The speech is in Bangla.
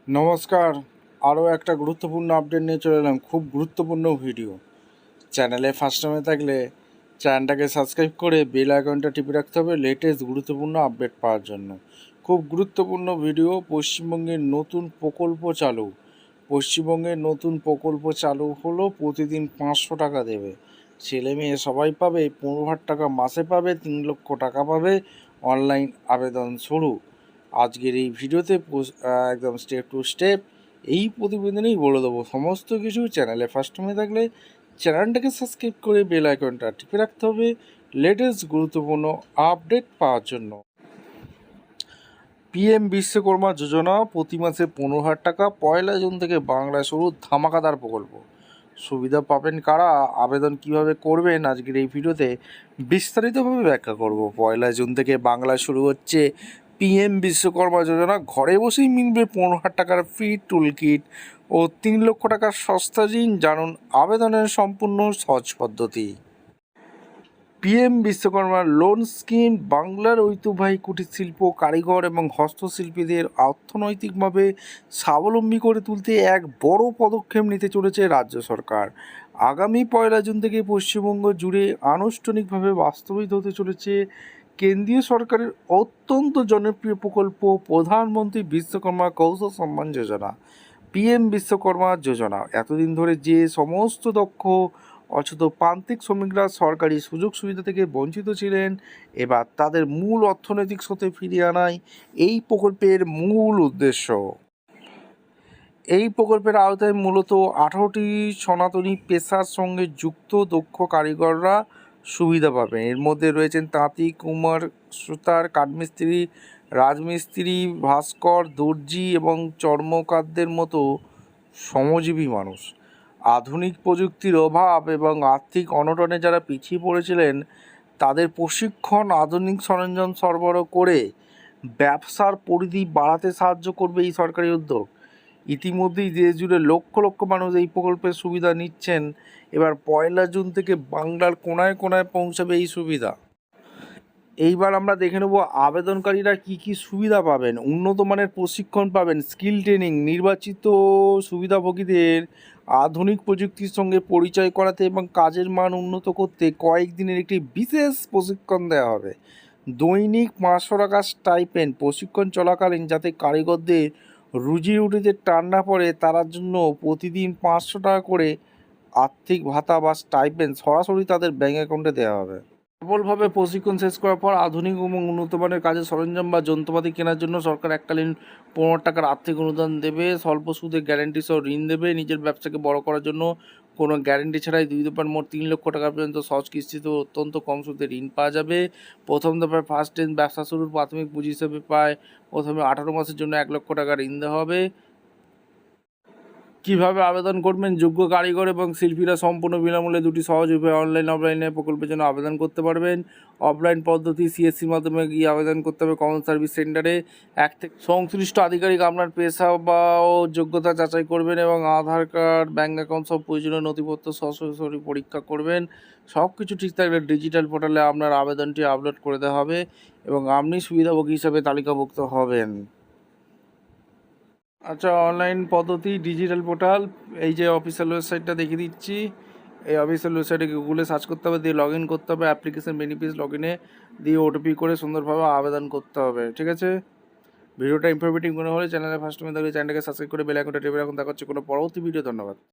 নমস্কার। আরও একটা গুরুত্বপূর্ণ আপডেট নিয়ে চলে এলাম, খুব গুরুত্বপূর্ণ ভিডিও। চ্যানেলে ফার্স্ট টাইমে থাকলে চ্যানেলটাকে সাবস্ক্রাইব করে বেল আইকনটা টিপে রাখতে হবে লেটেস্ট গুরুত্বপূর্ণ আপডেট পাওয়ার জন্য। খুব গুরুত্বপূর্ণ ভিডিও। পশ্চিমবঙ্গের নতুন প্রকল্প চালু। পশ্চিমবঙ্গের নতুন প্রকল্প চালু হলো, প্রতিদিন 500 টাকা দেবে। ছেলে মেয়ে সবাই পাবে, 15,000 টাকা মাসে পাবে, 3 লক্ষ টাকা পাবে। অনলাইন আবেদন শুরু। আজকের এই ভিডিওতে একদম স্টেপ টু স্টেপ এই প্রতিবেদনেই বলে দেবো সমস্ত কিছু। চ্যানেলে ফার্স্ট টাইমে থাকলে চ্যানেলটাকে সাবস্ক্রাইব করে বেল আইকনটা টিপে রাখতে হবে লেটেস্ট গুরুত্বপূর্ণ আপডেট পাওয়ার জন্য। পিএম বিশ্বকর্মা যোজনা প্রতি মাসে 15,000 টাকা, 1 জুন থেকে বাংলায় শুরু ধামাকাদার প্রকল্প। সুবিধা পাবেন কারা, আবেদন কিভাবে করবেন, আজকের এই ভিডিওতে বিস্তারিতভাবে ব্যাখ্যা করব। 1 জুন থেকে বাংলায় শুরু হচ্ছে পিএম বিশ্বকর্মা যোজনা। ঘরে বসেই মিলবে 15,000 টাকার ফ্রি টুল কিট ও 3 লক্ষ টাকার সস্তা ঋণ। জানুন আবেদনের সম্পূর্ণ সহজ পদ্ধতি। পিএম বিশ্বকর্মা লোন স্কিম বাংলার ঐতিহ্যবাহী কুটির শিল্প, কারিগর এবং হস্তশিল্পীদের অর্থনৈতিকভাবে স্বাবলম্বী করে তুলতে এক বড় পদক্ষেপ নিতে চলেছে রাজ্য সরকার। আগামী 1 জুন থেকে পশ্চিমবঙ্গ জুড়ে আনুষ্ঠানিকভাবে বাস্তবায়িত হতে চলেছে কেন্দ্রীয় সরকারের অত্যন্ত জনপ্রিয় প্রকল্প প্রধানমন্ত্রী বিশ্বকর্মা কৌশল সম্মান যোজনা। পিএম বিশ্বকর্মা যোজনা এতদিন ধরে যে সমস্ত দক্ষ অথচ প্রান্তিক শ্রমিকরা সরকারি সুযোগ সুবিধা থেকে বঞ্চিত ছিলেন, এবার তাদের মূল অর্থনৈতিক স্রোতে ফিরিয়ে আনাই এই প্রকল্পের মূল উদ্দেশ্য। এই প্রকল্পের আওতায় মূলত 18টি সনাতনী পেশার সঙ্গে যুক্ত দক্ষ কারিগররা সুবিধা পাবেন। এর মধ্যে রয়েছেন তাঁতি, কুমার, সুতার, কাঠমিস্ত্রি, রাজমিস্ত্রি, ভাস্কর, দর্জি এবং চর্মকারদের মতো শ্রমজীবী মানুষ। আধুনিক প্রযুক্তির অভাব এবং আর্থিক অনটনে যারা পিছিয়ে পড়েছিলেন, তাদের প্রশিক্ষণ, আধুনিক সরঞ্জাম সরবরাহ করে ব্যবসার পরিধি বাড়াতে সাহায্য করবে এই সরকারি উদ্যোগ। ইতিমধ্যেই দেশ জুড়ে লক্ষ লক্ষ মানুষ এই প্রকল্পের সুবিধা নিচ্ছেন। এবার 1 জুন থেকে বাংলার কোনায় কোনায় পৌঁছাবে এই সুবিধা। এইবার আমরা দেখে নেব আবেদনকারীরা কি কি সুবিধা পাবেন। উন্নত মানের প্রশিক্ষণ পাবেন, স্কিল ট্রেনিং, নির্বাচিত সুবিধাভোগীদের আধুনিক প্রযুক্তির সঙ্গে পরিচয় করাতে এবং কাজের মান উন্নত করতে কয়েকদিনের একটি বিশেষ প্রশিক্ষণ দেওয়া হবে। দৈনিক 500 টাকা স্টাইপেন্ড, প্রশিক্ষণ চলাকালীন যাতে কারিগরদের রুজি রুটিতে টান না পড়ে তার জন্য প্রতিদিন 500 টাকা করে আর্থিক ভাতা বা স্টাইপেন্ড সরাসরি তাদের ব্যাঙ্ক অ্যাকাউন্টে দেওয়া হবে। সফলভাবে প্রশিক্ষণ শেষ করার পর আধুনিক এবং উন্নত মানের কাজের সরঞ্জাম বা যন্ত্রপাতি কেনার জন্য সরকার এককালীন 15 টাকার আর্থিক অনুদান দেবে। স্বল্প সুদে গ্যারান্টি সহ ঋণ দেবে। নিজের ব্যবসাকে বড় করার জন্য কোনো গ্যারান্টি ছাড়াই 2 দফার মোট 3 লক্ষ টাকা পর্যন্ত সহজ কিস্তিতে অত্যন্ত কম সুদে ঋণ পাওয়া যাবে। প্রথম দফায় ফার্স্ট টাইম ব্যবসা শুরুর প্রাথমিক পুঁজি হিসেবে প্রথমে 18 মাসের জন্য 1 লক্ষ টাকা ঋণ দেওয়া হবে। কিভাবে আবেদন করবেন? যোগ্য কারিগর এবং শিল্পীরা সম্পূর্ণ বিনামূল্যে 2টি সহজ উপায়ে অনলাইন অফলাইনে প্রকল্পের জন্য আবেদন করতে পারবেন। অফলাইন পদ্ধতি সিএসসির মাধ্যমে গিয়ে আবেদন করতে হবে কমন সার্ভিস সেন্টারে। এক থেকে সংশ্লিষ্ট আধিকারিক আপনার পেশা বা যোগ্যতা যাচাই করবেন এবং আধার কার্ড, ব্যাঙ্ক অ্যাকাউন্ট সব প্রয়োজনীয় নথিপত্র সরাসরি পরীক্ষা করবেন। সব কিছু ঠিক থাকলে ডিজিটাল পোর্টালে আপনার আবেদনটি আপলোড করে দেওয়া হবে এবং আপনি সুবিধাভোগী হিসাবে তালিকাভুক্ত হবেন। আচ্ছা, অনলাইন পদ্ধতি ডিজিটাল পোর্টাল, এই যে অফিসিয়াল ওয়েবসাইটটা দেখিয়ে দিচ্ছি। এই অফিসিয়াল ওয়েবসাইটে গুগলে সার্চ করতে হবে, দিয়ে লগ ইন করতে হবে, অ্যাপ্লিকেশন বেনিফিটস লগ ইনে দিয়ে ওটিপি করে সুন্দরভাবে আবেদন করতে হবে। ঠিক আছে, ভিডিওটা ইনফরমেটিভ মনে হলে চ্যানেলে ফার্স্ট টাইম থাকলে চ্যানেলটাকে সাবস্ক্রাইব করে বেল আইকনটা টিপে রাখুন। দেখা হচ্ছে কোনো পরবর্তী ভিডিও। ধন্যবাদ।